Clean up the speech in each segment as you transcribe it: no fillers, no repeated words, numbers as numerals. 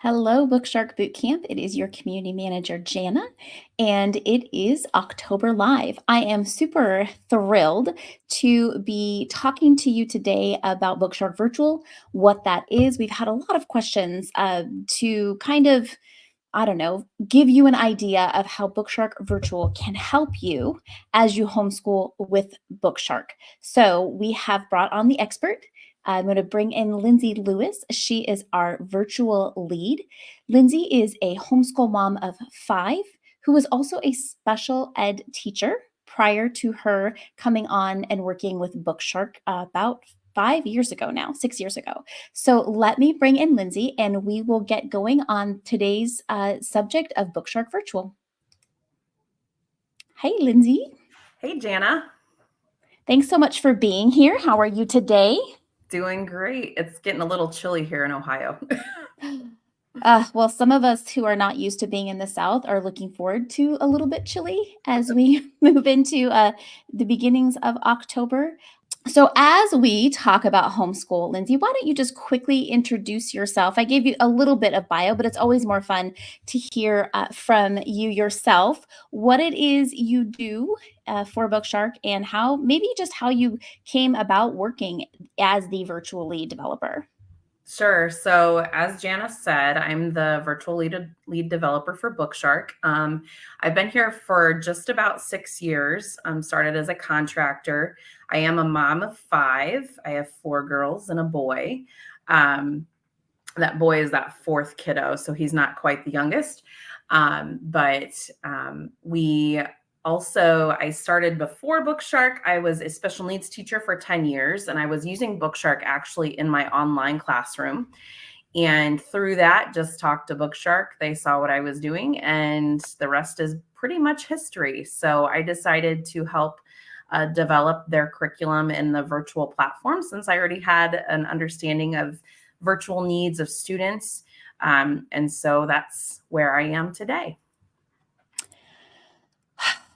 Hello, BookShark Bootcamp. It is your community manager, Jana, and it is October Live. I am super thrilled to be talking to you today about BookShark Virtual, what that is. We've had a lot of questions to kind of, I don't know, give you an idea of how BookShark Virtual can help you as you homeschool with BookShark. So we have brought on the expert. I'm going to bring in Lindsay Lewis. She is our virtual lead. Lindsay is a homeschool mom of 5 who was also a special ed teacher prior to her coming on and working with BookShark about 5 years ago now, 6 years ago. So let me bring in Lindsay and we will get going on today's subject of BookShark Virtual. Hey, Lindsay. Hey, Jana. Thanks so much for being here. How are you today? Doing great. It's getting a little chilly here in Ohio. Well, some of us who are not used to being in the South are looking forward to a little bit chilly as we move into the beginnings of October. So, as we talk about homeschool, Lindsay, why don't you just quickly introduce yourself? I gave you a little bit of bio, but it's always more fun to hear from you yourself what it is you do for BookShark and how maybe just how you came about working as the virtual lead developer. Sure. So, as Jana said, I'm the virtual lead developer for BookShark. I've been here for just about 6 years. Started as a contractor. I am a mom of 5. I have 4 girls and a boy. Um, that boy is that 4th kiddo, so he's not quite the youngest. We also, I started before BookShark. I was a special needs teacher for 10 years, and I was using BookShark actually in my online classroom. And through that, just talked to BookShark. They saw what I was doing, and the rest is pretty much history. So I decided to help develop their curriculum in the virtual platform since I already had an understanding of virtual needs of students. And so that's where I am today.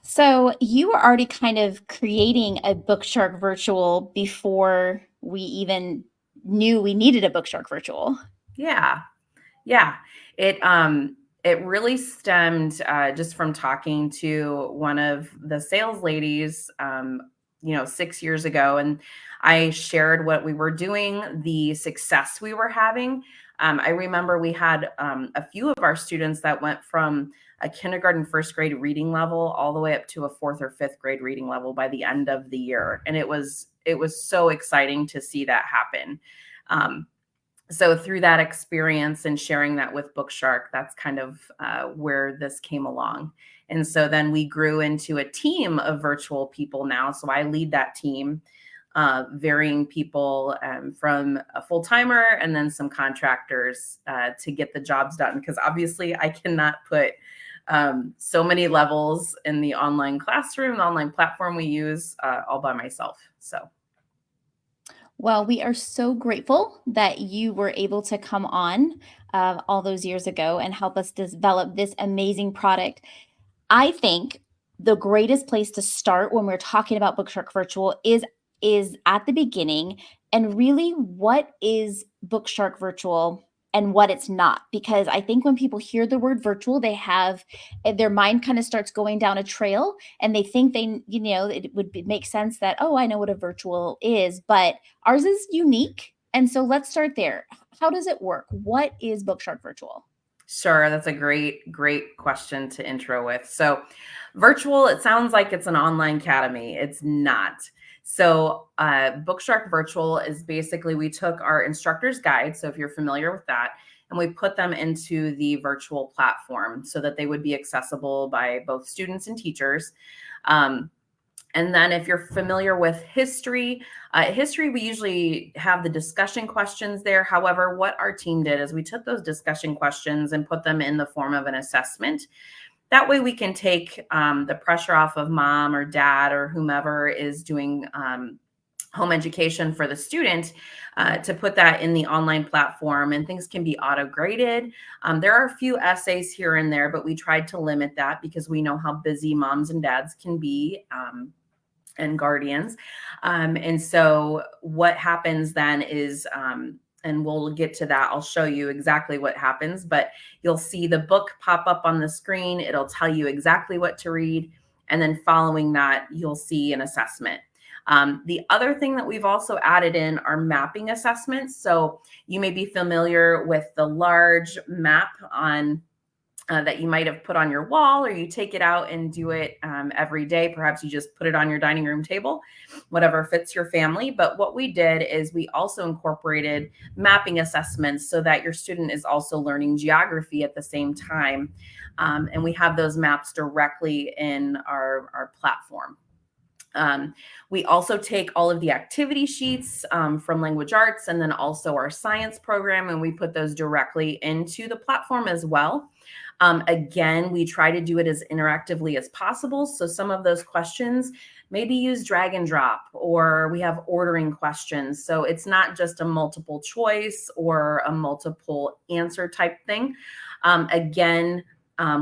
So, you were already kind of creating a BookShark virtual before we even knew we needed a BookShark virtual. Yeah. Yeah. It really stemmed just from talking to one of the sales ladies 6 years ago, and I shared what we were doing, the success we were having. I remember we had a few of our students that went from a kindergarten, first grade reading level all the way up to a 4th or 5th grade reading level by the end of the year, and it was so exciting to see that happen. So through that experience and sharing that with BookShark, that's kind of where this came along. And so then we grew into a team of virtual people now. So I lead that team, varying people from a full timer and then some contractors to get the jobs done. Because obviously I cannot put so many levels in the online classroom, the online platform we use all by myself. So. Well, we are so grateful that you were able to come on all those years ago and help us develop this amazing product. I think the greatest place to start when we're talking about BookShark Virtual is at the beginning and really what is BookShark Virtual and what it's not, because I think when people hear the word virtual, they have their mind kind of starts going down a trail and they think it would make sense that, oh, I know what a virtual is, but ours is unique. And so let's start there. How does it work? What is BookShark Virtual? Sure, that's a great question to intro with. So, virtual, it sounds like it's an online academy. It's not. So, BookShark Virtual is basically we took our instructor's guide. So, if you're familiar with that, and we put them into the virtual platform so that they would be accessible by both students and teachers. And then if you're familiar with history, we usually have the discussion questions there. However, what our team did is we took those discussion questions and put them in the form of an assessment. That way we can take the pressure off of mom or dad or whomever is doing home education for the student to put that in the online platform, and things can be auto graded. There are a few essays here and there, but we tried to limit that because we know how busy moms and dads can be. And guardians. And so what happens then is and we'll get to that. I'll show you exactly what happens, but you'll see the book pop up on the screen. It'll tell you exactly what to read. And then following that, you'll see an assessment. The other thing that we've also added in are mapping assessments. So you may be familiar with the large map on that you might have put on your wall, or you take it out and do it every day. Perhaps you just put it on your dining room table, whatever fits your family. But what we did is we also incorporated mapping assessments so that your student is also learning geography at the same time. And we have those maps directly in our platform. We also take all of the activity sheets from language arts and then also our science program, and we put those directly into the platform as well. Again, we try to do it as interactively as possible. So some of those questions maybe use drag and drop, or we have ordering questions. So it's not just a multiple choice or a multiple answer type thing. Again,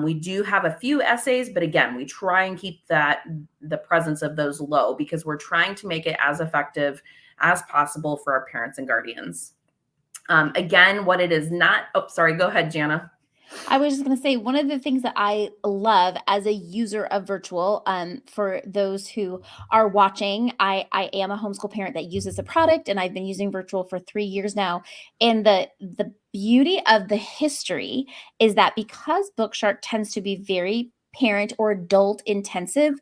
we do have a few essays, but again, we try and keep the presence of those low because we're trying to make it as effective as possible for our parents and guardians. Again, what it is not, oh, sorry, go ahead, Jana. I was just going to say, one of the things that I love as a user of virtual, for those who are watching, I am a homeschool parent that uses the product, and I've been using virtual for 3 years now. And the beauty of the history is that because BookShark tends to be very parent or adult intensive,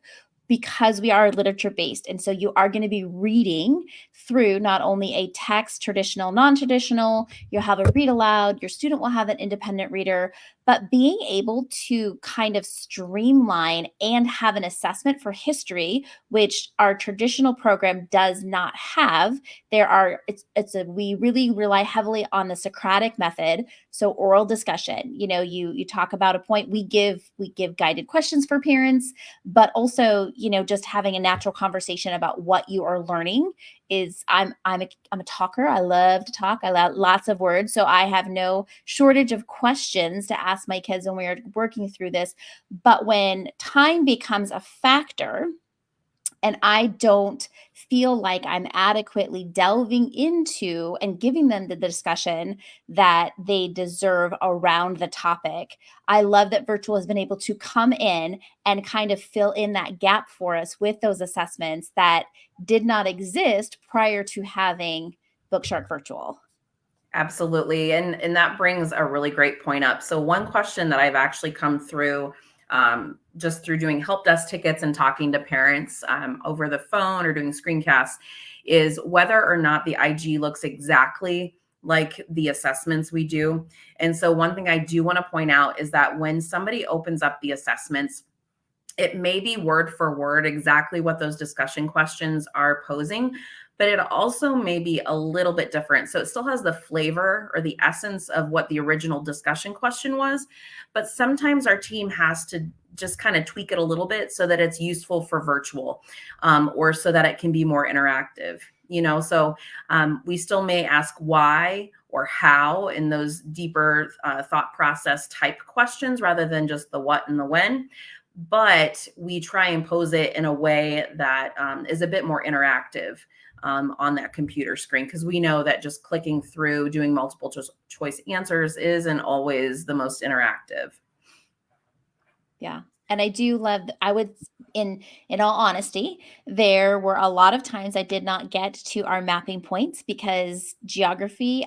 because we are literature based. And so you are going to be reading through not only a text, traditional, non-traditional, you'll have a read aloud, your student will have an independent reader, but being able to kind of streamline and have an assessment for history, which our traditional program does not have. We really rely heavily on the Socratic method. So oral discussion, you talk about a point, we give guided questions for parents, but also, just having a natural conversation about what you are learning is I'm a talker. I love to talk. I love lots of words. So I have no shortage of questions to ask my kids when we are working through this. But when time becomes a factor, and I don't feel like I'm adequately delving into and giving them the discussion that they deserve around the topic, I love that virtual has been able to come in and kind of fill in that gap for us with those assessments that did not exist prior to having BookShark Virtual. Absolutely. And that brings a really great point up. So one question that I've actually come through just through doing help desk tickets and talking to parents over the phone or doing screencasts is whether or not the IG looks exactly like the assessments we do. And so one thing I do want to point out is that when somebody opens up the assessments, it may be word for word exactly what those discussion questions are posing, but it also may be a little bit different. So it still has the flavor or the essence of what the original discussion question was, but sometimes our team has to just kind of tweak it a little bit so that it's useful for virtual, or so that it can be more interactive. So we still may ask why or how in those deeper thought process type questions rather than just the what and the when. But we try and pose it in a way that is a bit more interactive on that computer screen, because we know that just clicking through, doing multiple choice answers isn't always the most interactive. Yeah. And I do love, in all honesty, there were a lot of times I did not get to our mapping points because geography,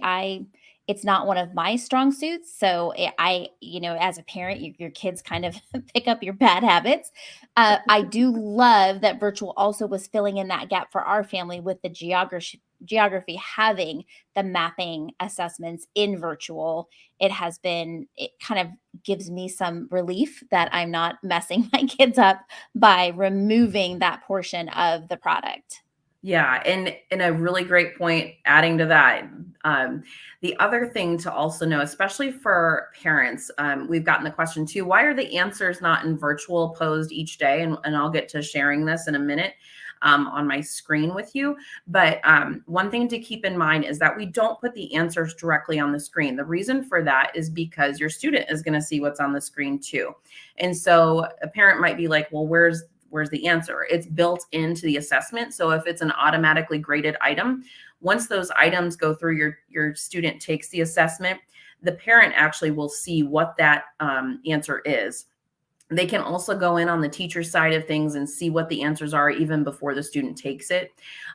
it's not one of my strong suits. So as a parent, your kids kind of pick up your bad habits. I do love that virtual also was filling in that gap for our family with the geography having the mapping assessments in virtual. It kind of gives me some relief that I'm not messing my kids up by removing that portion of the product. Yeah, and a really great point adding to that. The other thing to also know, especially for parents, we've gotten the question too, why are the answers not in virtual posed each day? And I'll get to sharing this in a minute on my screen with you. But one thing to keep in mind is that we don't put the answers directly on the screen. The reason for that is because your student is going to see what's on the screen too. And so a parent might be like, well, where's where's the answer? It's built into the assessment. So if it's an automatically graded item, once those items go through, your student takes the assessment, the parent actually will see what that answer is. They can also go in on the teacher side of things and see what the answers are even before the student takes it.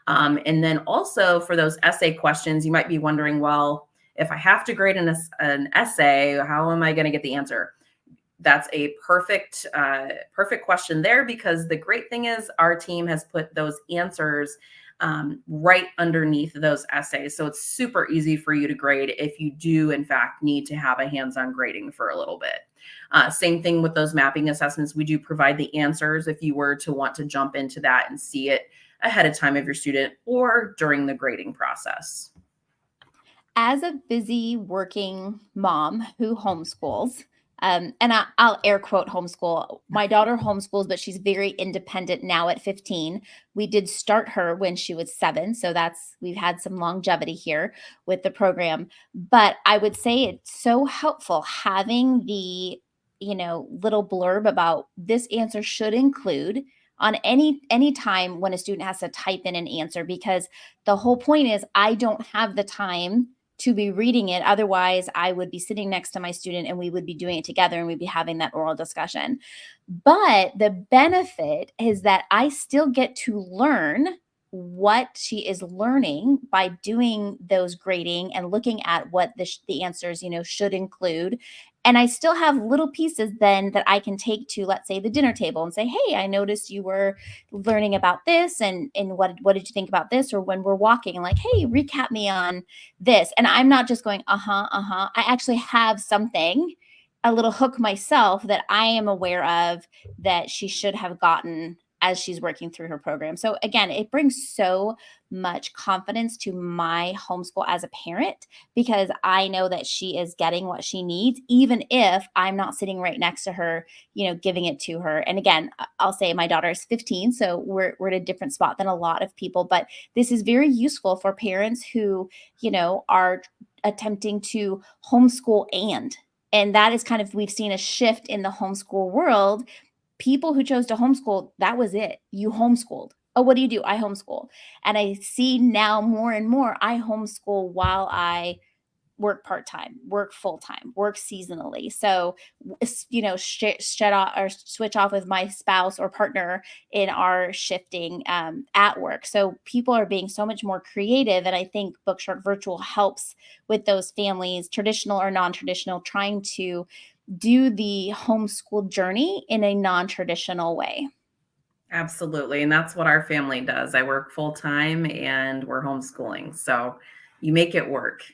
And then also for those essay questions, you might be wondering, well, if I have to grade an essay, how am I going to get the answer? That's a perfect question there, because the great thing is our team has put those answers right underneath those essays. So it's super easy for you to grade if you do, in fact, need to have a hands-on grading for a little bit. Same thing with those mapping assessments. We do provide the answers if you were to want to jump into that and see it ahead of time of your student or during the grading process. As a busy working mom who homeschools, and I'll air quote homeschool. My daughter homeschools, but she's very independent now at 15. We did start her when she was 7. So we've had some longevity here with the program. But I would say it's so helpful having the, little blurb about this answer should include on any time when a student has to type in an answer, because the whole point is I don't have the time to be reading it. Otherwise, I would be sitting next to my student and we would be doing it together and we'd be having that oral discussion. But the benefit is that I still get to learn what she is learning by doing those grading and looking at what the answers, should include. And I still have little pieces then that I can take to, let's say, the dinner table and say, hey, I noticed you were learning about this, and what did you think about this? Or when we're walking, like, hey, recap me on this. And I'm not just going, I actually have something, a little hook myself that I am aware of that she should have gotten as she's working through her program. So again, it brings so much confidence to my homeschool as a parent, because I know that she is getting what she needs, even if I'm not sitting right next to her, giving it to her. And again, I'll say my daughter is 15, so we're at a different spot than a lot of people, but this is very useful for parents who, are attempting to homeschool and that is kind of, we've seen a shift in the homeschool world. People who chose to homeschool, that was it. You homeschooled. Oh, what do you do? I homeschool. And I see now more and more, I homeschool while I work part-time, work full-time, work seasonally. So, shut off or switch off with my spouse or partner in our shifting at work. So people are being so much more creative. And I think BookShark Virtual helps with those families, traditional or non-traditional, trying to do the homeschool journey in a non-traditional way. Absolutely. And that's what our family does. I work full time and we're homeschooling. So you make it work.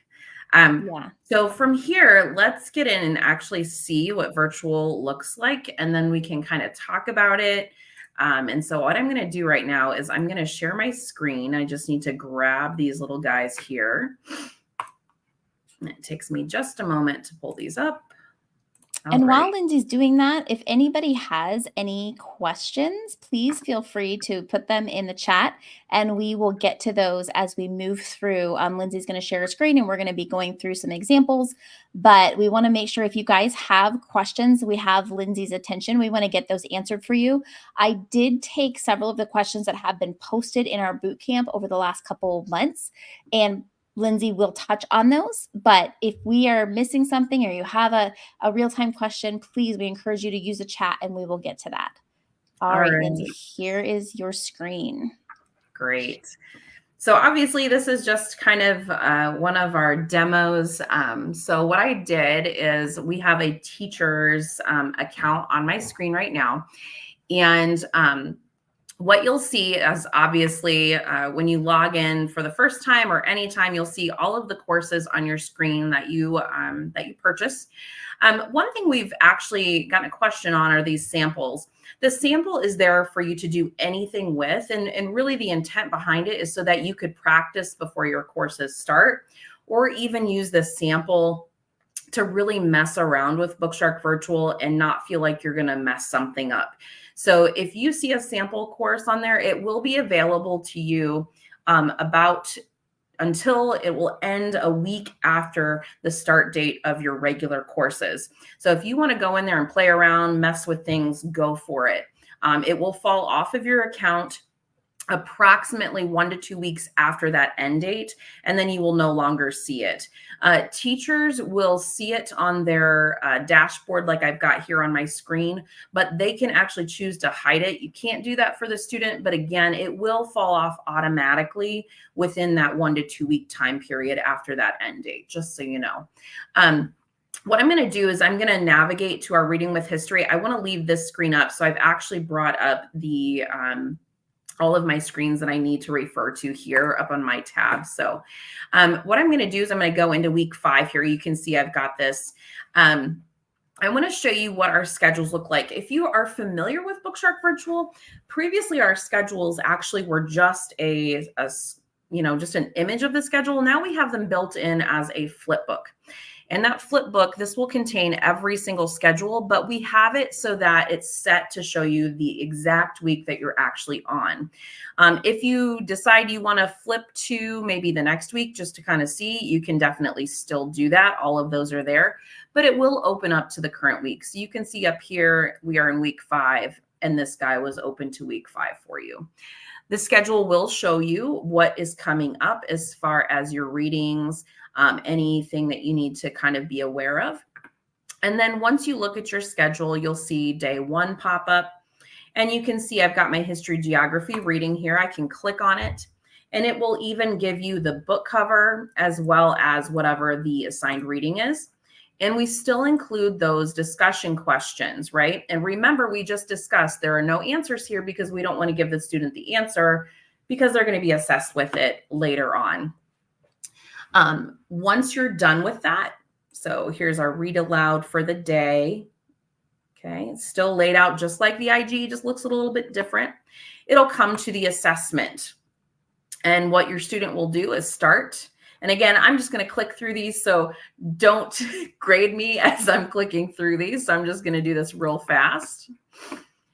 Yeah. So from here, let's get in and actually see what virtual looks like, and then we can kind of talk about it. And so what I'm going to do right now is I'm going to share my screen. I just need to grab these little guys here. And it takes me just a moment to pull these up. And Alrighty. while Lindsay's doing that, if anybody has any questions, please feel free to put them in the chat and we will get to those as we move through. Lindsay's going to share a screen and we're going to be going through some examples, but we want to make sure if you guys have questions, we have Lindsay's attention. We want to get those answered for you. I did take several of the questions that have been posted in our boot camp over the last couple of months, and Lindsay will touch on those. But if we are missing something or you have a real-time question, please, we encourage you to use the chat and we will get to that. All right, Lindsay, here is your screen. Great. So obviously this is just kind of one of our demos. So what I did is we have a teacher's account on my screen right now. And what you'll see is obviously when you log in for the first time or anytime, you'll see all of the courses on your screen that you purchase. One thing we've actually gotten a question on are these samples. The sample is there for you to do anything with, and really the intent behind it is so that you could practice before your courses start, or even use the sample to really mess around with BookShark Virtual and not feel like you're going to mess something up. So if you see a sample course on there, it will be available to you until it will end a week after the start date of your regular courses. So if you want to go in there and play around, mess with things, go for it. It will fall off of your account approximately 1 to 2 weeks after that end date, and then you will no longer see it. Teachers will see it on their dashboard like I've got here on my screen, but they can actually choose to hide it. You can't do that for the student, but again, it will fall off automatically within that 1 to 2 week time period after that end date, just so you know. What I'm going to do is I'm going to navigate to our Reading with History. I want to leave this screen up, so I've actually brought up the all of my screens that I need to refer to here up on my tab. So what I'm going to do is I'm going to go into week 5 here. You can see I've got this. I want to show you what our schedules look like. If you are familiar with BookShark Virtual, previously our schedules actually were just just an image of the schedule. Now we have them built in as a flip book. And that flip book, this will contain every single schedule, but we have it so that it's set to show you the exact week that you're actually on. If you decide you want to flip to maybe the next week just to kind of see, you can definitely still do that. All of those are there, but it will open up to the current week. So you can see up here, we are in week 5, and this guy was open to week 5 for you. The schedule will show you what is coming up as far as your readings, anything that you need to kind of be aware of. And then once you look at your schedule, you'll see day 1 pop up, and you can see I've got my history geography reading here. I can click on it, and it will even give you the book cover as well as whatever the assigned reading is. And we still include those discussion questions, right? And remember, we just discussed there are no answers here because we don't want to give the student the answer because they're going to be assessed with it later on. Once you're done with that, so here's our read aloud for the day. Okay, it's still laid out just like the IG, just looks a little bit different. It'll come to the assessment. And what your student will do is start. And again, I'm just going to click through these, so don't grade me as I'm clicking through these. So I'm just going to do this real fast.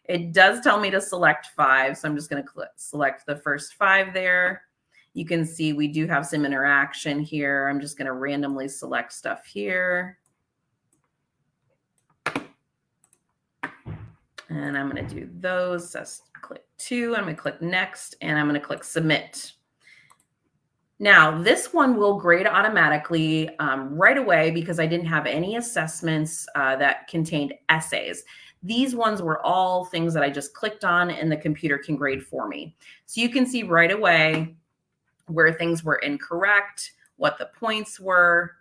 It does tell me to select 5, so I'm just going to select the first 5 there. You can see we do have some interaction here. I'm just going to randomly select stuff here. And I'm going to do those. Just click 2. I'm going to click next, and I'm going to click submit. Now, this one will grade automatically right away because I didn't have any assessments that contained essays. These ones were all things that I just clicked on and the computer can grade for me. So you can see right away where things were incorrect, what the points were,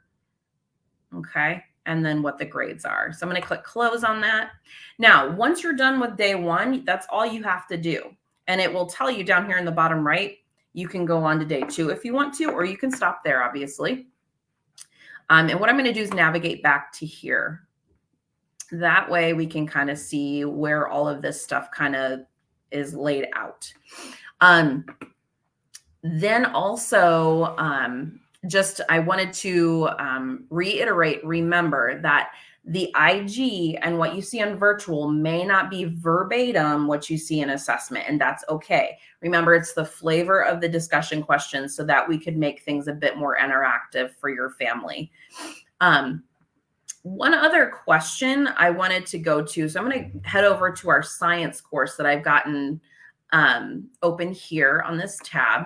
okay, and then what the grades are. So I'm going to click close on that. Now, once you're done with day 1, that's all you have to do. And it will tell you down here in the bottom right, you can go on to day 2 if you want to, or you can stop there, obviously. And what I'm going to do is navigate back to here. That way we can kind of see where all of this stuff kind of is laid out. Then also, I wanted to reiterate, remember that the IG and what you see on virtual may not be verbatim what you see in assessment, and that's okay. Remember, it's the flavor of the discussion questions so that we could make things a bit more interactive for your family. One other question I wanted to go to, so I'm going to head over to our science course that I've gotten open here on this tab.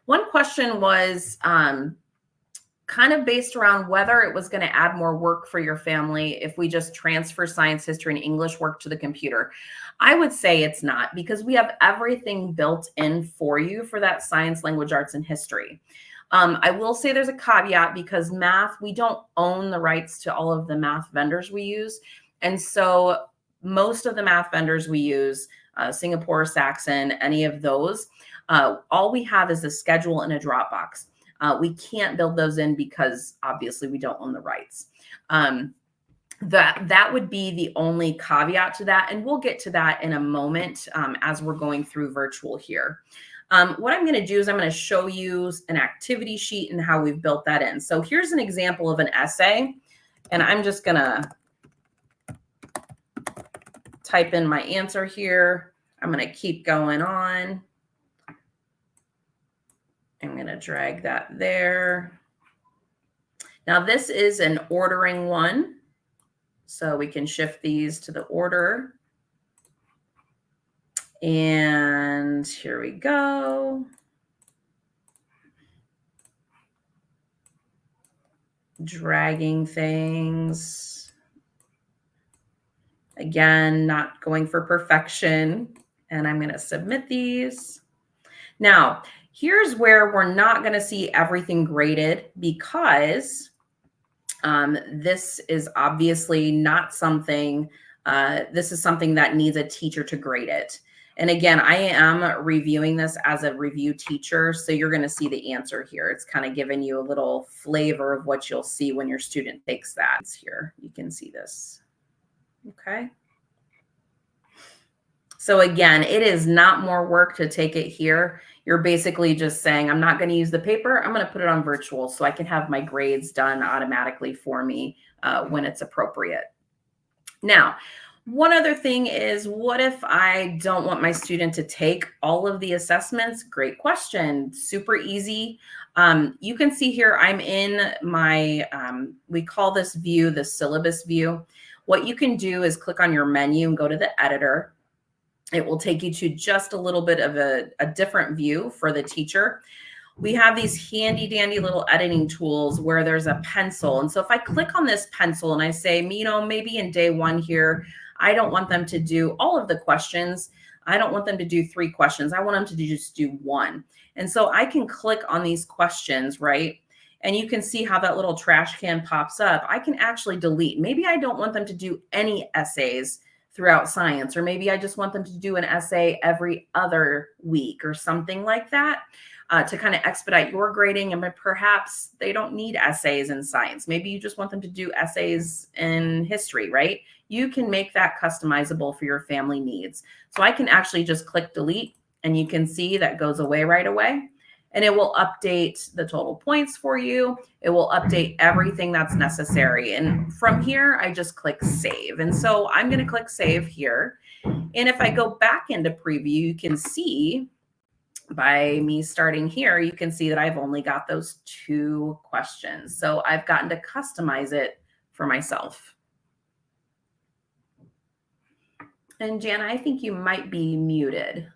One question was kind of based around whether it was going to add more work for your family if we just transfer science, history, and English work to the computer. I would say it's not, because we have everything built in for you for that science, language, arts, and history. I will say there's a caveat, because math, we don't own the rights to all of the math vendors we use. And so most of the math vendors we use, Singapore, Saxon, any of those, all we have is a schedule and a Dropbox. We can't build those in because obviously we don't own the rights. That would be the only caveat to that. And we'll get to that in a moment as we're going through virtual here. What I'm going to do is I'm going to show you an activity sheet and how we've built that in. So here's an example of an essay, and I'm just going to type in my answer here. I'm going to keep going on. I'm going to drag that there. Now this is an ordering one, so we can shift these to the order. And here we go. Dragging things. Again, not going for perfection. And I'm going to submit these. Now, here's where we're not going to see everything graded because this is obviously not something, this is something that needs a teacher to grade it. And again, I am reviewing this as a review teacher, so you're going to see the answer here. It's kind of giving you a little flavor of what you'll see when your student takes that. Here, you can see this. Okay. So again, it is not more work to take it here. You're basically just saying, I'm not going to use the paper. I'm going to put it on virtual so I can have my grades done automatically for me when it's appropriate. Now, one other thing is, what if I don't want my student to take all of the assessments? Great question. Super easy. You can see here, I'm in my, we call this view the syllabus view. What you can do is click on your menu and go to the editor. It will take you to just a little bit of a different view for the teacher. We have these handy dandy little editing tools where there's a pencil. And so if I click on this pencil and I say, you know, maybe in day one here, I don't want them to do all of the questions. I don't want them to do 3 questions. I want them to just do 1. And so I can click on these questions, right? And you can see how that little trash can pops up. I can actually delete. Maybe I don't want them to do any essays throughout science, or maybe I just want them to do an essay every other week or something like that to kind of expedite your grading. And perhaps they don't need essays in science. Maybe you just want them to do essays in history, right? You can make that customizable for your family needs. So I can actually just click delete and you can see that goes away right away. And it will update the total points for you. It will update everything that's necessary. And from here, I just click save. And so I'm going to click save here. And if I go back into preview, you can see by me starting here, you can see that I've only got those 2 questions. So I've gotten to customize it for myself. And Jana, I think you might be muted.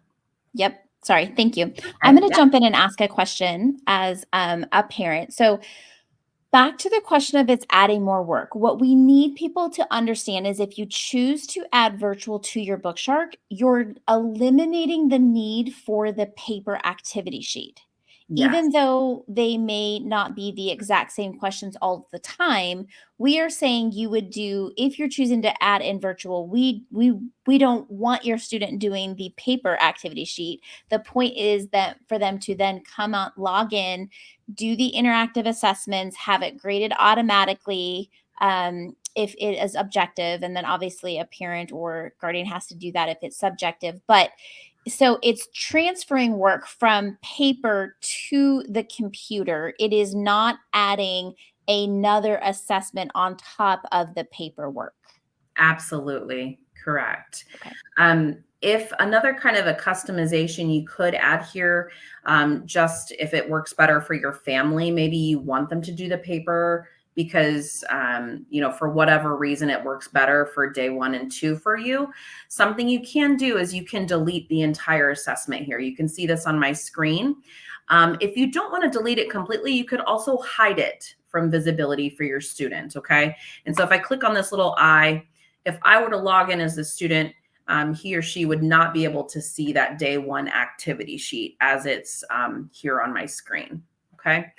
Yep. Sorry. Thank you. I'm going to jump in and ask a question as a parent. So back to the question of it's adding more work. What we need people to understand is if you choose to add virtual to your BookShark, you're eliminating the need for the paper activity sheet. Yes. Even though they may not be the exact same questions all the time, we are saying you would do, if you're choosing to add in virtual, we don't want your student doing the paper activity sheet. The point is that for them to then come out, log in, do the interactive assessments, have it graded automatically if it is objective, and then obviously a parent or guardian has to do that if it's subjective. But so it's transferring work from paper to the computer. It is not adding another assessment on top of the paperwork. Absolutely correct. Okay. If another kind of a customization you could add here, just if it works better for your family, maybe you want them to do the paper because, you know, for whatever reason, it works better for day 1 and 2 for you. Something you can do is you can delete the entire assessment here. You can see this on my screen. If you don't want to delete it completely, you could also hide it from visibility for your student. Okay. And so if I click on this little eye, if I were to log in as a student, he or she would not be able to see that day 1 activity sheet as it's here on my screen. Okay.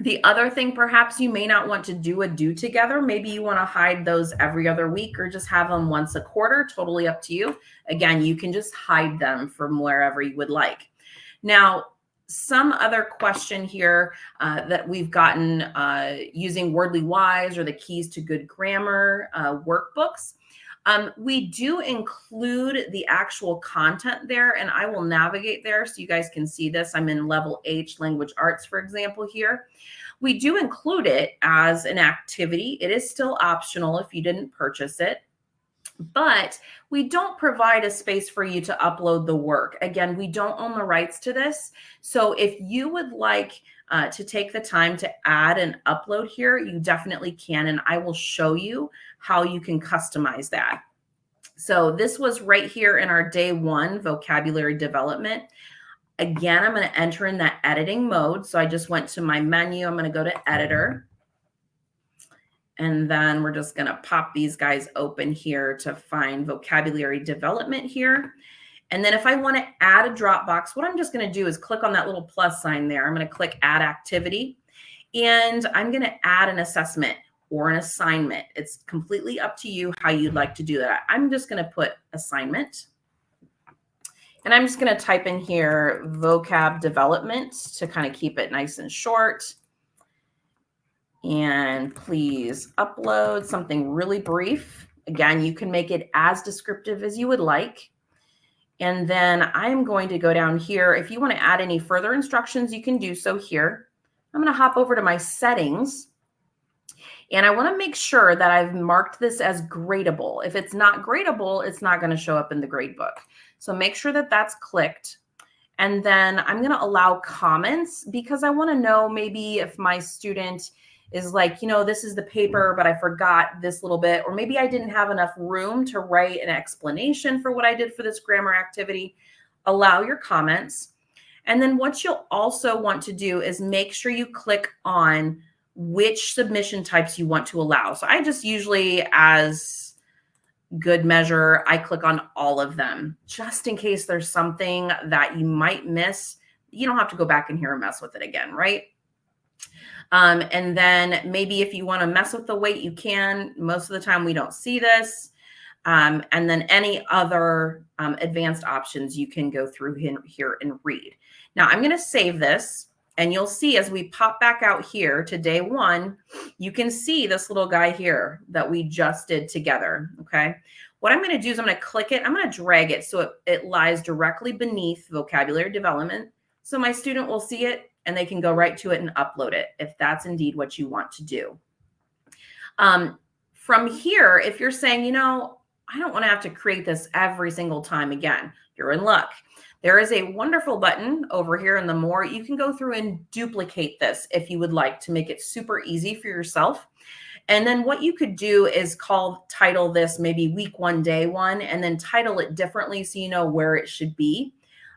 The other thing, perhaps you may not want to do a due together. Maybe you want to hide those every other week or just have them once a quarter. Totally up to you. Again, you can just hide them from wherever you would like. Now, some other question here that we've gotten using Wordly Wise or the Keys to Good Grammar workbooks. We do include the actual content there, and I will navigate there so you guys can see this. I'm in level H, language arts, for example, here. We do include it as an activity. It is still optional if you didn't purchase it, but we don't provide a space for you to upload the work. Again, we don't own the rights to this. So if you would like to take the time to add and upload here, you definitely can, and I will show you how you can customize that. So this was right here in our day one vocabulary development. Again, I'm going to enter in that editing mode. So I just went to my menu. I'm going to go to editor. And then we're just going to pop these guys open here to find vocabulary development here. And then if I want to add a Dropbox, what I'm just going to do is click on that little plus sign there. I'm going to click add activity, and I'm going to add an assessment or an assignment. It's completely up to you how you'd like to do that. I'm just going to put assignment, and I'm just going to type in here vocab development to kind of keep it nice and short. And please upload something really brief. Again, you can make it as descriptive as you would like. And then I'm going to go down here. If you want to add any further instructions, you can do so here. I'm going to hop over to my settings. And I want to make sure that I've marked this as gradable. If it's not gradable, it's not going to show up in the gradebook. So make sure that that's clicked. And then I'm going to allow comments because I want to know maybe if my student is like, you know, this is the paper, but I forgot this little bit, or maybe I didn't have enough room to write an explanation for what I did for this grammar activity. Allow your comments. And then what you'll also want to do is make sure you click on which submission types you want to allow. So I just usually, as good measure, I click on all of them, just in case there's something that you might miss. You don't have to go back in here and mess with it again, right? And then maybe if you want to mess with the weight, you can. Most of the time we don't see this. And then any other advanced options you can go through here and read. Now I'm going to save this, and you'll see as we pop back out here to day one, you can see this little guy here that we just did together. Okay. What I'm going to do is I'm going to click it. I'm going to drag it so it lies directly beneath vocabulary development. So my student will see it and they can go right to it and upload it if that's indeed what you want to do. From here, if you're saying, you know, I don't want to have to create this every single time again, you're in luck. There is a wonderful button over here in the more. You can go through and duplicate this if you would like to make it super easy for yourself. And then what you could do is title this maybe week one, day one, and then title it differently so you know where it should be.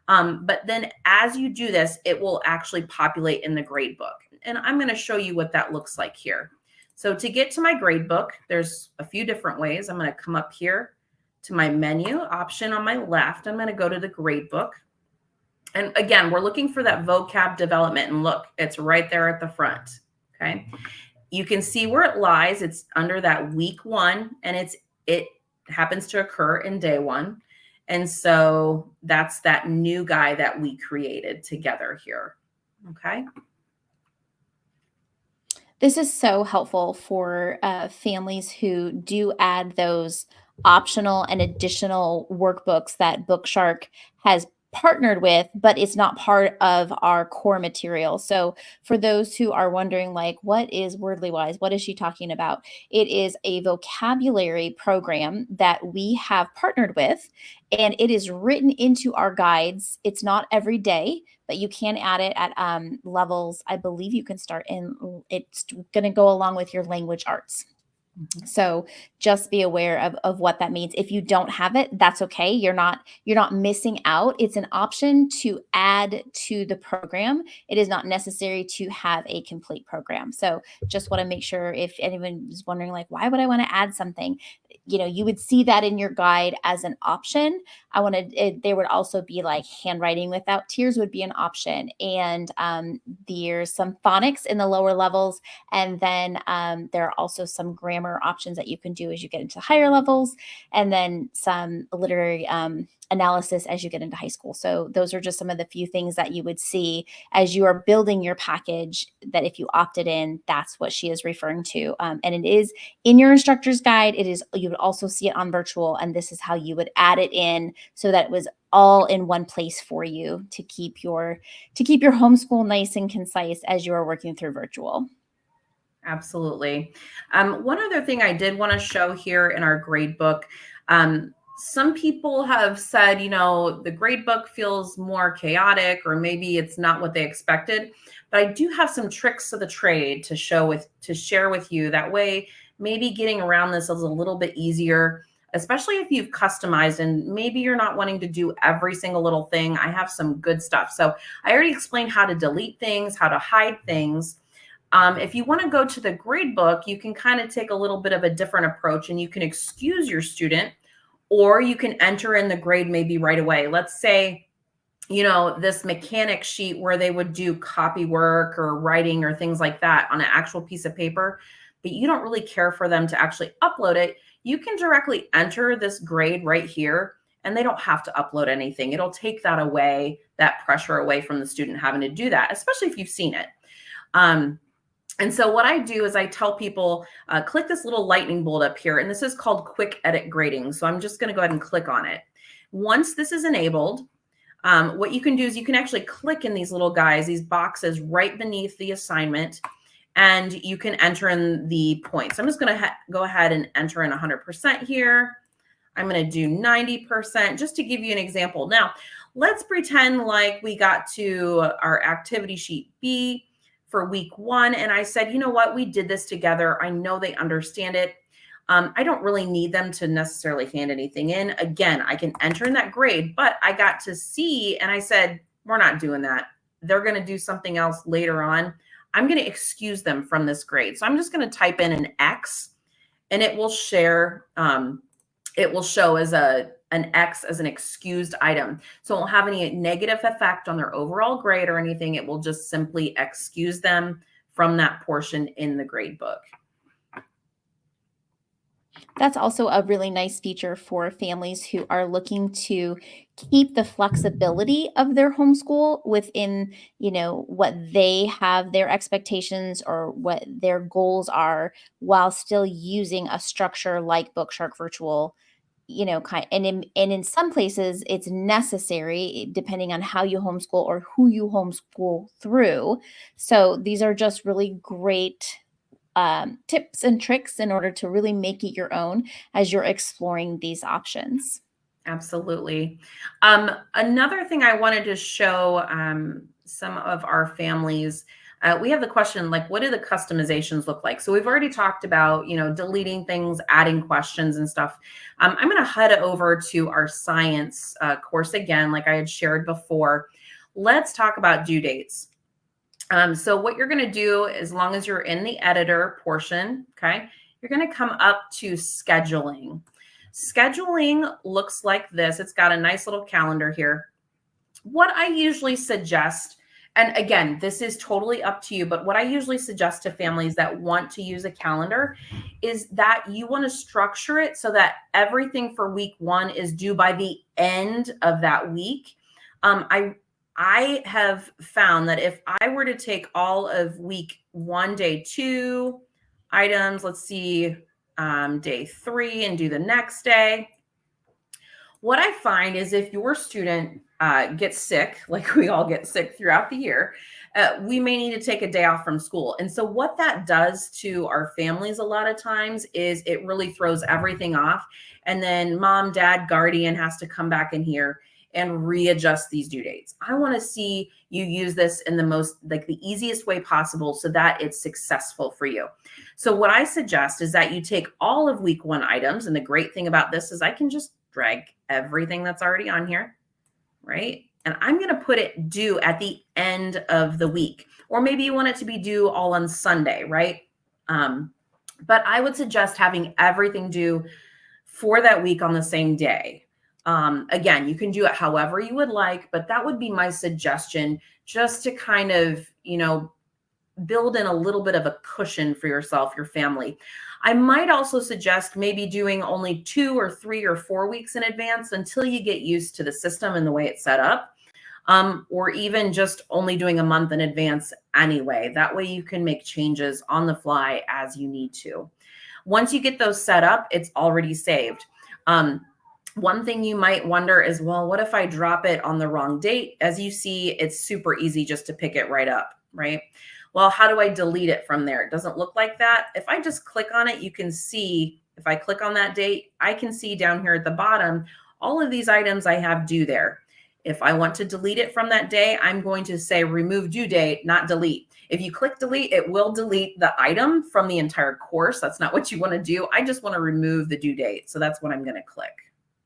But then as you do this, it will actually populate in the grade book. And I'm going to show you what that looks like here. So to get to my grade book, there's a few different ways. I'm going to come up here to my menu option on my left. I'm going to go to the grade book. And again, we're looking for that vocab development, and look, it's right there at the front. Okay. You can see where it lies. It's under that week one, and it happens to occur in day one. And so that's that new guy that we created together here. Okay. This is so helpful for families who do add those optional and additional workbooks that BookShark has partnered with, but it's not part of our core material. So for those who are wondering, like, what is Wordly Wise? What is she talking about? It is a vocabulary program that we have partnered with, and it is written into our guides. It's not every day, but you can add it at levels. I believe you can start in, it's going to go along with your language arts. So just be aware of what that means. If you don't have it, that's okay. You're not missing out. It's an option to add to the program. It is not necessary to have a complete program. So just want to make sure if anyone is wondering, like, why would I want to add something? You know, you would see that in your guide as an option. There would also be like handwriting without tears would be an option. And there's some phonics in the lower levels. And then there are also some grammar options that you can do as you get into higher levels, and then some literary analysis as you get into high school. So those are just some of the few things that you would see as you are building your package, that if you opted in, that's what she is referring to. And it is in your instructor's guide. You would also see it on virtual, and this is how you would add it in so that it was all in one place for you to keep your homeschool nice and concise as you are working through virtual. Absolutely. One other thing I did want to show here in our grade book, some people have said, you know, the grade book feels more chaotic, or maybe it's not what they expected. But I do have some tricks of the trade to share with you. That way, maybe getting around this is a little bit easier. especially if you've customized and maybe you're not wanting to do every single little thing. I have some good stuff. So I already explained how to delete things, how to hide things. If you want to go to the grade book, you can kind of take a little bit of a different approach, and you can excuse your student, or you can enter in the grade maybe right away. Let's say, this mechanic sheet where they would do copy work or writing or things like that on an actual piece of paper, but you don't really care for them to actually upload it. You can directly enter this grade right here, and they don't have to upload anything. It'll take that away, that pressure away from the student having to do that, especially if you've seen it. And so what I do is I tell people, click this little lightning bolt up here, and this is called quick edit grading. So I'm just going to go ahead and click on it. Once this is enabled, what you can do is you can actually click in these little guys, these boxes right beneath the assignment, and you can enter in the points. I'm just going to go ahead and enter in 100% here. I'm going to do 90% just to give you an example. Now, let's pretend like we got to our activity sheet B for week 1. And I said, you know what, we did this together. I know they understand it. I don't really need them to necessarily hand anything in. Again, I can enter in that grade, but I got to see, and I said, we're not doing that. They're going to do something else later on. I'm going to excuse them from this grade. So I'm just going to type in an X, and it will share, it will show as an X as an excused item. So it won't have any negative effect on their overall grade or anything. It will just simply excuse them from that portion in the grade book. That's also a really nice feature for families who are looking to keep the flexibility of their homeschool within, what they have their expectations or what their goals are, while still using a structure like BookShark Virtual. And in some places it's necessary depending on how you homeschool or who you homeschool through. So these are just really great tips and tricks in order to really make it your own as you're exploring these options. Absolutely. Another thing I wanted to show some of our families, we have the question, like, what do the customizations look like? So we've already talked about, deleting things, adding questions and stuff. I'm going to head over to our science course again, like I had shared before. Let's talk about due dates. So what you're going to do, as long as you're in the editor portion, okay, you're going to come up to scheduling. Scheduling looks like this. It's got a nice little calendar here. What I usually suggest, and again, this is totally up to you, but what I usually suggest to families that want to use a calendar is that you want to structure it so that everything for week 1 is due by the end of that week. I have found that if I were to take all of week 1, day 2 items, let's see, day 3 and do the next day, what I find is if your student gets sick, like we all get sick throughout the year, we may need to take a day off from school. And so what that does to our families a lot of times is it really throws everything off. And then mom, dad, guardian has to come back in here and readjust these due dates. I want to see you use this in the most, like the easiest way possible so that it's successful for you. So what I suggest is that you take all of week 1 items. And the great thing about this is I can just drag everything that's already on here, right? And I'm going to put it due at the end of the week, or maybe you want it to be due all on Sunday, right? But I would suggest having everything due for that week on the same day. Again, you can do it however you would like, but that would be my suggestion, just to kind of, build in a little bit of a cushion for yourself, your family. I might also suggest maybe doing only 2 or 3 or 4 weeks in advance until you get used to the system and the way it's set up, or even just only doing a month in advance anyway. That way you can make changes on the fly as you need to. Once you get those set up, it's already saved. One thing you might wonder is, well, what if I drop it on the wrong date? As you see, it's super easy just to pick it right up, right? Well, how do I delete it from there? It doesn't look like that. If I just click on it, you can see, if I click on that date, I can see down here at the bottom, all of these items I have due there. If I want to delete it from that day, I'm going to say remove due date, not delete. If you click delete, it will delete the item from the entire course. That's not what you want to do. I just want to remove the due date. So that's what I'm going to click.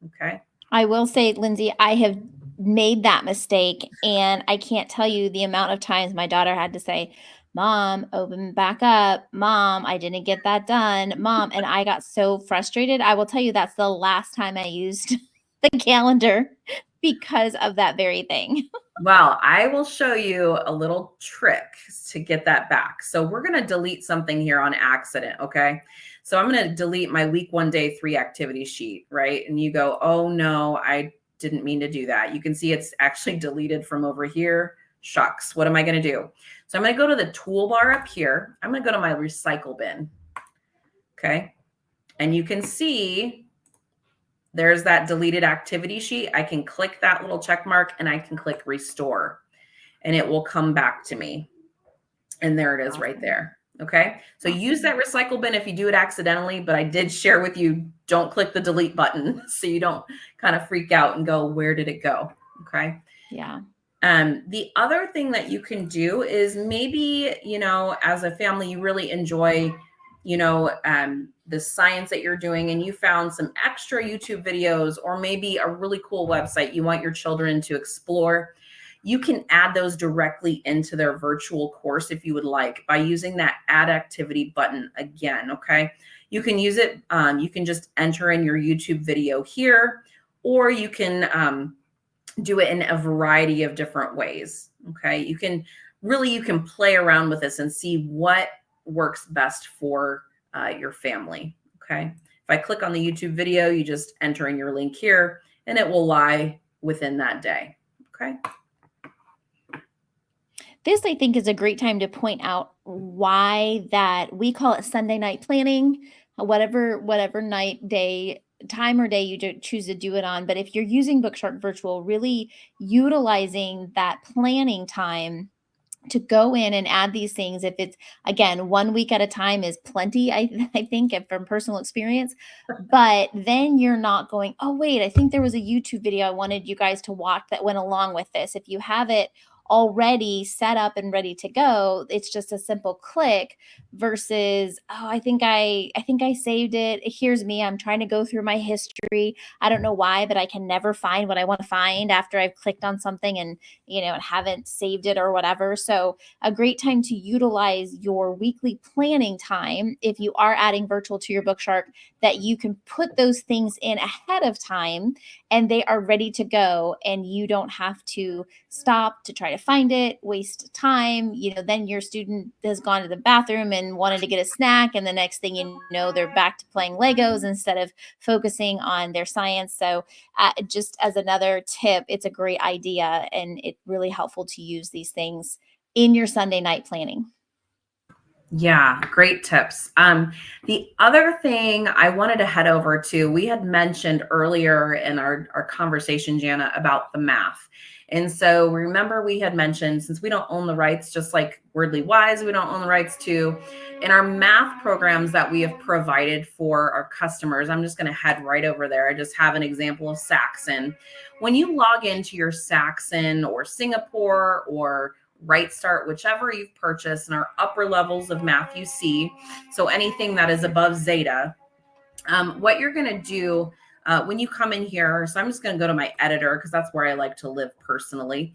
Okay. I will say, Lindsay, I have made that mistake, and I can't tell you the amount of times my daughter had to say, "Mom, open back up. Mom, I didn't get that done. Mom," and I got so frustrated. I will tell you that's the last time I used the calendar because of that very thing. Well, I will show you a little trick to get that back. So we're going to delete something here on accident. Okay. So I'm going to delete my week 1, day 3 activity sheet, right? And you go, oh no, I didn't mean to do that. You can see it's actually deleted from over here. Shucks. What am I going to do? So I'm going to go to the toolbar up here. I'm going to go to my recycle bin. Okay. And you can see there's that deleted activity sheet. I can click that little check mark and I can click restore and it will come back to me. And there it is right there. Okay. So use that recycle bin if you do it accidentally, but I did share with you, don't click the delete button so you don't kind of freak out and go, where did it go? Okay. Yeah. The other thing that you can do is maybe, as a family, you really enjoy, the science that you're doing and you found some extra YouTube videos or maybe a really cool website you want your children to explore. You can add those directly into their virtual course if you would like by using that add activity button again. Okay. You can use it. You can just enter in your YouTube video here, or you can, do it in a variety of different ways. Okay. You can play around with this and see what works best for your family. Okay. If I click on the YouTube video, you just enter in your link here and it will lie within that day. Okay. This, I think, is a great time to point out why that we call it Sunday night planning, whatever night, day, time or day you choose to do it on. But if you're using BookShark Virtual, really utilizing that planning time to go in and add these things, if it's, again, 1 week at a time is plenty, I think, from personal experience. But then you're not going, oh wait, I think there was a YouTube video I wanted you guys to watch that went along with this. If you have it already set up and ready to go, it's just a simple click versus, oh, I think I saved it. Here's me, I'm trying to go through my history. I don't know why, but I can never find what I want to find after I've clicked on something and and haven't saved it or whatever. So a great time to utilize your weekly planning time, if you are adding virtual to your BookShark, that you can put those things in ahead of time and they are ready to go, and you don't have to stop to try to find it, waste time. Then your student has gone to the bathroom and wanted to get a snack, and the next thing you know, they're back to playing Legos instead of focusing on their science. So just as another tip, it's a great idea and it's really helpful to use these things in your Sunday night planning. Yeah, great tips. The other thing I wanted to head over to, we had mentioned earlier in our conversation, Jana, about the math. And so remember we had mentioned, since we don't own the rights, just like Wordly Wise, we don't own the rights to, in our math programs that we have provided for our customers, I'm just going to head right over there. I just have an example of Saxon. When you log into your Saxon or Singapore or Right Start, whichever you've purchased, in our upper levels of math you see, so anything that is above Zeta, what you're going to do when you come in here, so I'm just going to go to my editor because that's where I like to live personally.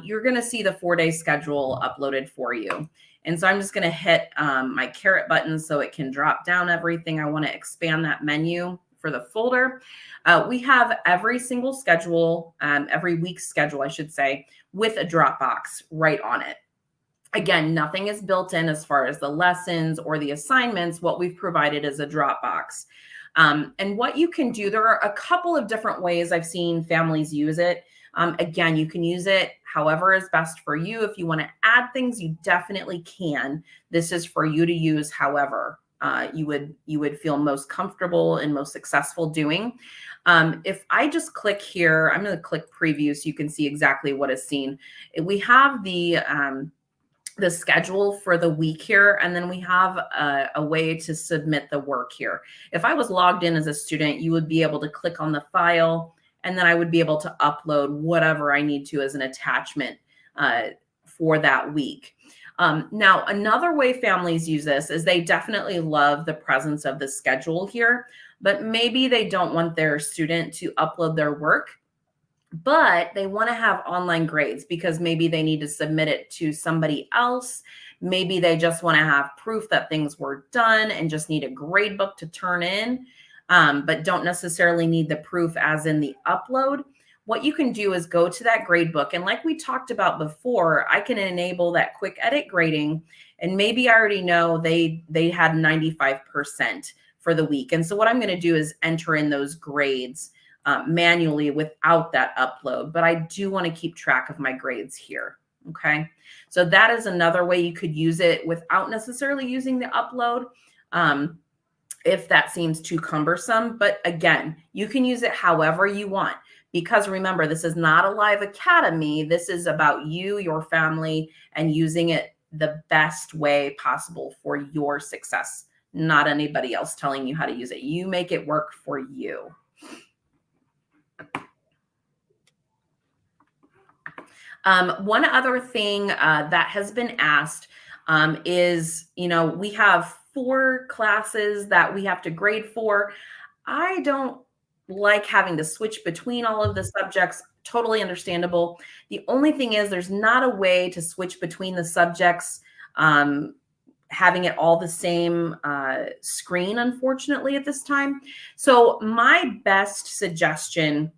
You're going to see the 4-day schedule uploaded for you. And so I'm just going to hit my caret button so it can drop down everything. I want to expand that menu for the folder. We have every single schedule, every week's schedule, I should say, with a Dropbox right on it. Again, nothing is built in as far as the lessons or the assignments. What we've provided is a Dropbox. And what you can do, there are a couple of different ways I've seen families use it. Again, you can use it however is best for you. If you want to add things, you definitely can. This is for you to use however you would feel most comfortable and most successful doing. If I just click here, I'm going to click preview so you can see exactly what is seen. We have the schedule for the week here, and then we have a way to submit the work here. If I was logged in as a student, you would be able to click on the file, and then I would be able to upload whatever I need to as an attachment for that week. Now, another way families use this is they definitely love the presence of the schedule here, but maybe they don't want their student to upload their work, but they want to have online grades because maybe they need to submit it to somebody else. Maybe they just want to have proof that things were done and just need a grade book to turn in, but don't necessarily need the proof as in the upload. What you can do is go to that grade book. And like we talked about before, I can enable that quick edit grading. And maybe I already know they had 95% for the week. And so what I'm going to do is enter in those grades manually without that upload. But I do want to keep track of my grades here. Okay. So that is another way you could use it without necessarily using the upload. If that seems too cumbersome. But again, you can use it however you want, because remember, this is not a live academy. This is about you, your family, and using it the best way possible for your success, not anybody else telling you how to use it. You make it work for you. One other thing that has been asked is, we have 4 classes that we have to grade for. I don't like having to switch between all of the subjects. Totally understandable. The only thing is there's not a way to switch between the subjects, having it all the same screen, unfortunately, at this time. So my best suggestion,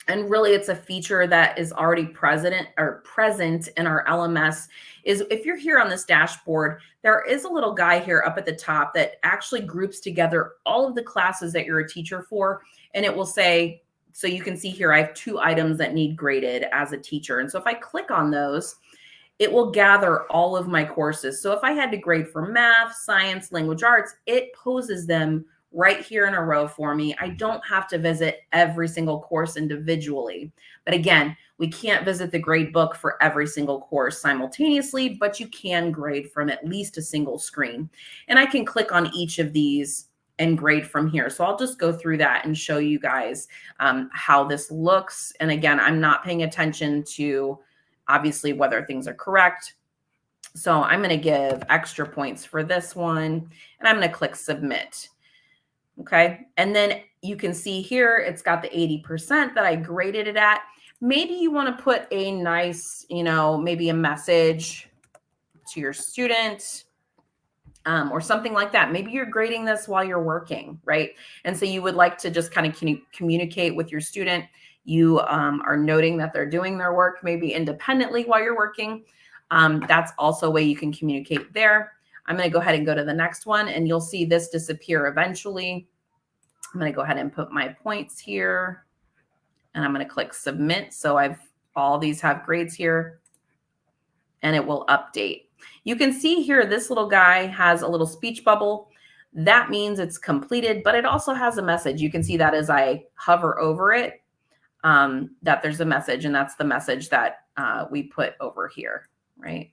and really it's a feature that is already present in our LMS, is if you're here on this dashboard, there is a little guy here up at the top that actually groups together all of the classes that you're a teacher for. And it will say, so you can see here, I have 2 items that need graded as a teacher. And so if I click on those, it will gather all of my courses. So if I had to grade for math, science, language arts, it poses them right here in a row for me. I don't have to visit every single course individually. But again, we can't visit the grade book for every single course simultaneously, but you can grade from at least a single screen. And I can click on each of these and grade from here. So I'll just go through that and show you guys how this looks. And again, I'm not paying attention to obviously whether things are correct. So I'm going to give extra points for this one, and I'm going to click submit. Okay. And then you can see here, it's got the 80% that I graded it at. Maybe you want to put a nice, maybe a message to your student or something like that. Maybe you're grading this while you're working, right? And so you would like to just kind of communicate with your student. You are noting that they're doing their work maybe independently while you're working. That's also a way you can communicate there. I'm going to go ahead and go to the next one, and you'll see this disappear eventually. I'm going to go ahead and put my points here, and I'm going to click submit. So all these have grades here, and it will update. You can see here, this little guy has a little speech bubble. That means it's completed, but it also has a message. You can see that as I hover over it, that there's a message, and that's the message that we put over here, right?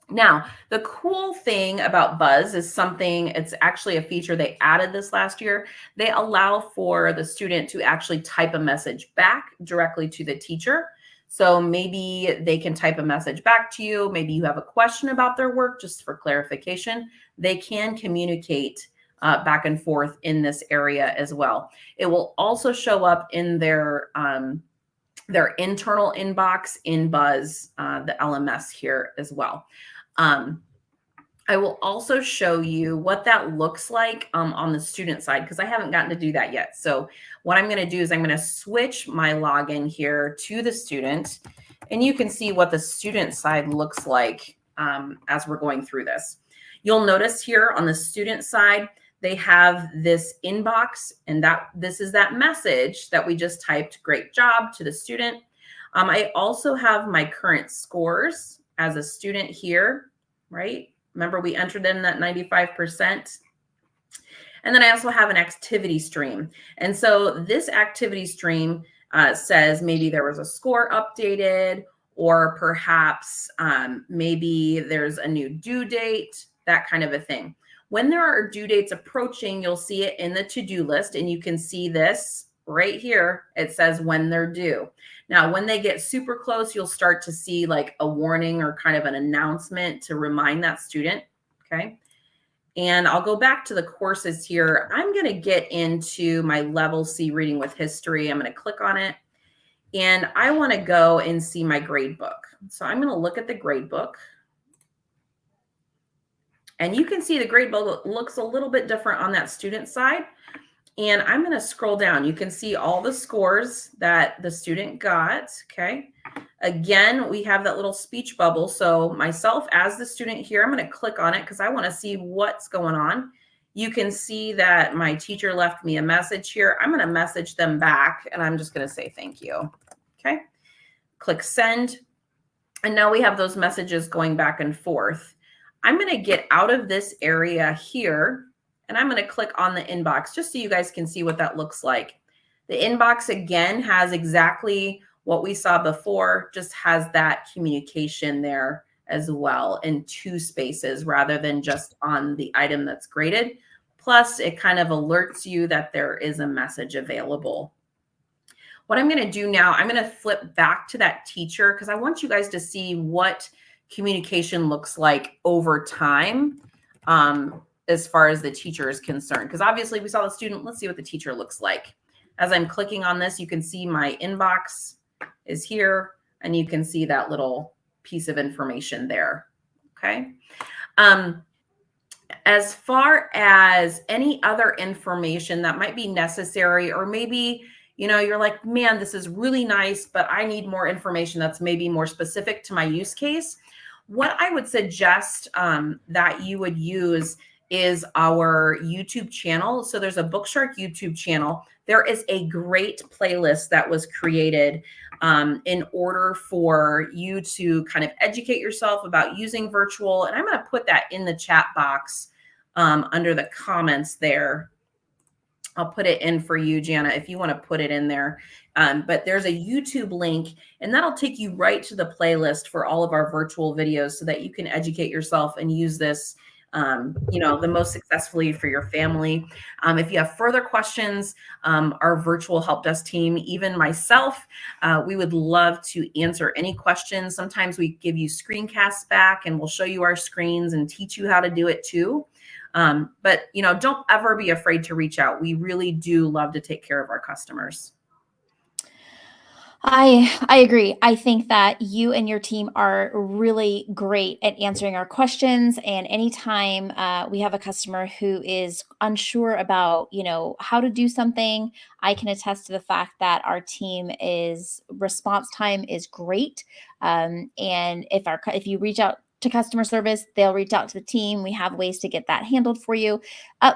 Now, the cool thing about Buzz is it's actually a feature they added this last year. They allow for the student to actually type a message back directly to the teacher. So maybe they can type a message back to you. Maybe you have a question about their work, just for clarification. They can communicate back and forth in this area as well. It will also show up in their internal inbox in Buzz, the LMS here as well. I will also show you what that looks like on the student side, because I haven't gotten to do that yet. So what I'm going to do is I'm going to switch my login here to the student, and you can see what the student side looks like as we're going through this. You'll notice here on the student side, they have this inbox, and this is that message that we just typed, great job, to the student. I also have my current scores as a student here, right? Remember, we entered in that 95%. And then I also have an activity stream. And so this activity stream says maybe there was a score updated, or perhaps maybe there's a new due date, that kind of a thing. When there are due dates approaching, you'll see it in the to-do list, and you can see this right here, it says when they're due. Now, when they get super close, you'll start to see like a warning or kind of an announcement to remind that student. Okay. And I'll go back to the courses here. I'm going to get into my level C reading with history. I'm going to click on it and I want to go and see my grade book. So I'm going to look at the grade book. And you can see the grade book looks a little bit different on that student side. And I'm going to scroll down. You can see all the scores that the student got. Okay. Again, we have that little speech bubble. So myself as the student here, I'm going to click on it because I want to see what's going on. You can see that my teacher left me a message here. I'm going to message them back and I'm just going to say thank you. Okay. Click send. And now we have those messages going back and forth. I'm going to get out of this area here and I'm going to click on the inbox just so you guys can see what that looks like. The inbox again has exactly what we saw before, just has that communication there as well in 2 spaces rather than just on the item that's graded. Plus, it kind of alerts you that there is a message available. What I'm going to do now, I'm going to flip back to that teacher because I want you guys to see what communication looks like over time as far as the teacher is concerned. Because obviously we saw the student. Let's see what the teacher looks like. As I'm clicking on this, you can see my inbox is here, and you can see that little piece of information there. Okay. As far as any other information that might be necessary, or maybe you're like, man, this is really nice, but I need more information that's maybe more specific to my use case. What I would suggest that you would use is our YouTube channel. So there's a BookShark YouTube channel. There is a great playlist that was created in order for you to kind of educate yourself about using virtual. And I'm going to put that in the chat box under the comments there. I'll put it in for you, Jana, if you want to put it in there. But there's a YouTube link, and that'll take you right to the playlist for all of our virtual videos so that you can educate yourself and use this, the most successfully for your family. If you have further questions, our virtual help desk team, even myself, we would love to answer any questions. Sometimes we give you screencasts back and we'll show you our screens and teach you how to do it too. But don't ever be afraid to reach out. We really do love to take care of our customers. I agree. I think that you and your team are really great at answering our questions. And anytime we have a customer who is unsure about, how to do something, I can attest to the fact that our team is response time is great. And if you reach out to customer service, they'll reach out to the team. We have ways to get that handled for you.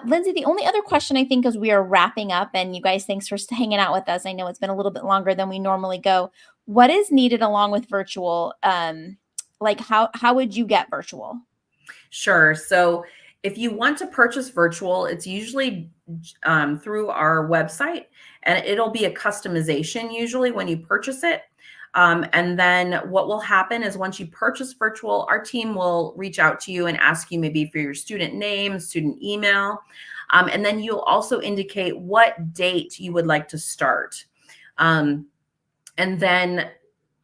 Lindsay, the only other question I think as we are wrapping up, and you guys, thanks for hanging out with us. I know it's been a little bit longer than we normally go. What is needed along with virtual? Like how would you get virtual? Sure. So if you want to purchase virtual, it's usually through our website, and it'll be a customization usually when you purchase it. And then what will happen is once you purchase virtual, our team will reach out to you and ask you maybe for your student name, student email. And then you'll also indicate what date you would like to start. And then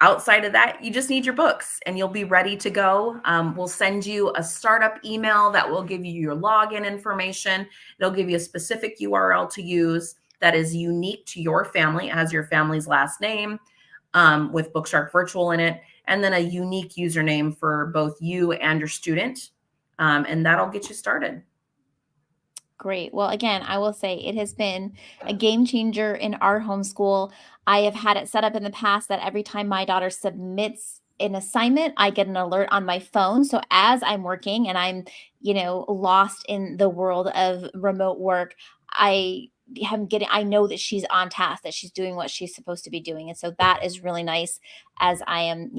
outside of that, you just need your books and you'll be ready to go. We'll send you a startup email that will give you your login information. It'll give you a specific URL to use that is unique to your family. It has your family's last name. With BookShark Virtual in it, and then a unique username for both you and your student. And that'll get you started. Great. Well, again, I will say it has been a game changer in our homeschool. I have had it set up in the past that every time my daughter submits an assignment, I get an alert on my phone. So as I'm working and I'm, lost in the world of remote work, I know that she's on task, that she's doing what she's supposed to be doing. And so that is really nice as I am,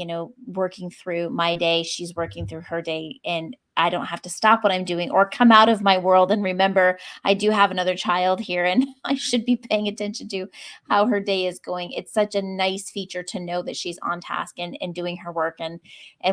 working through my day, she's working through her day. And I don't have to stop what I'm doing or come out of my world and remember I do have another child here and I should be paying attention to how her day is going. It's such a nice feature to know that she's on task and doing her work. And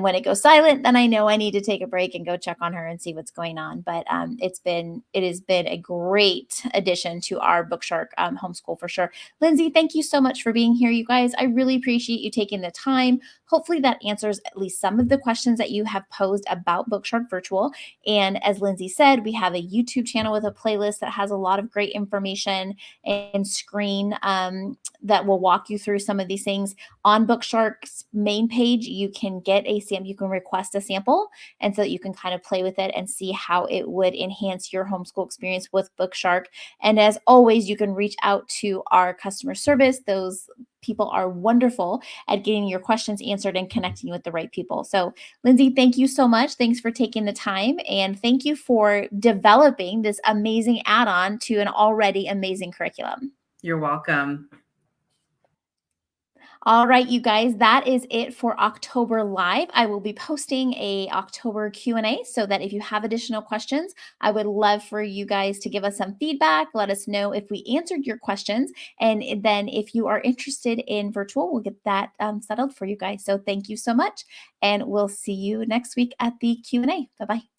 when it goes silent, then I know I need to take a break and go check on her and see what's going on. But it has been a great addition to our BookShark homeschool for sure. Lindsay, thank you so much for being here, you guys. I really appreciate you taking the time. Hopefully that answers at least some of the questions that you have posed about BookShark Virtual. And as Lindsay said, we have a YouTube channel with a playlist that has a lot of great information and screen that will walk you through some of these things. On BookShark's main page, you can get a sample, you can request a sample, and so that you can kind of play with it and see how it would enhance your homeschool experience with BookShark. And as always, you can reach out to our customer service. Those people are wonderful at getting your questions answered and connecting you with the right people. So, Lindsay, thank you so much. Thanks for taking the time. And thank you for developing this amazing add on to an already amazing curriculum. You're welcome. All right, you guys, that is it for October Live. I will be posting a October Q&A so that if you have additional questions, I would love for you guys to give us some feedback. Let us know if we answered your questions. And then if you are interested in virtual, we'll get that settled for you guys. So thank you so much. And we'll see you next week at the Q&A. Bye-bye.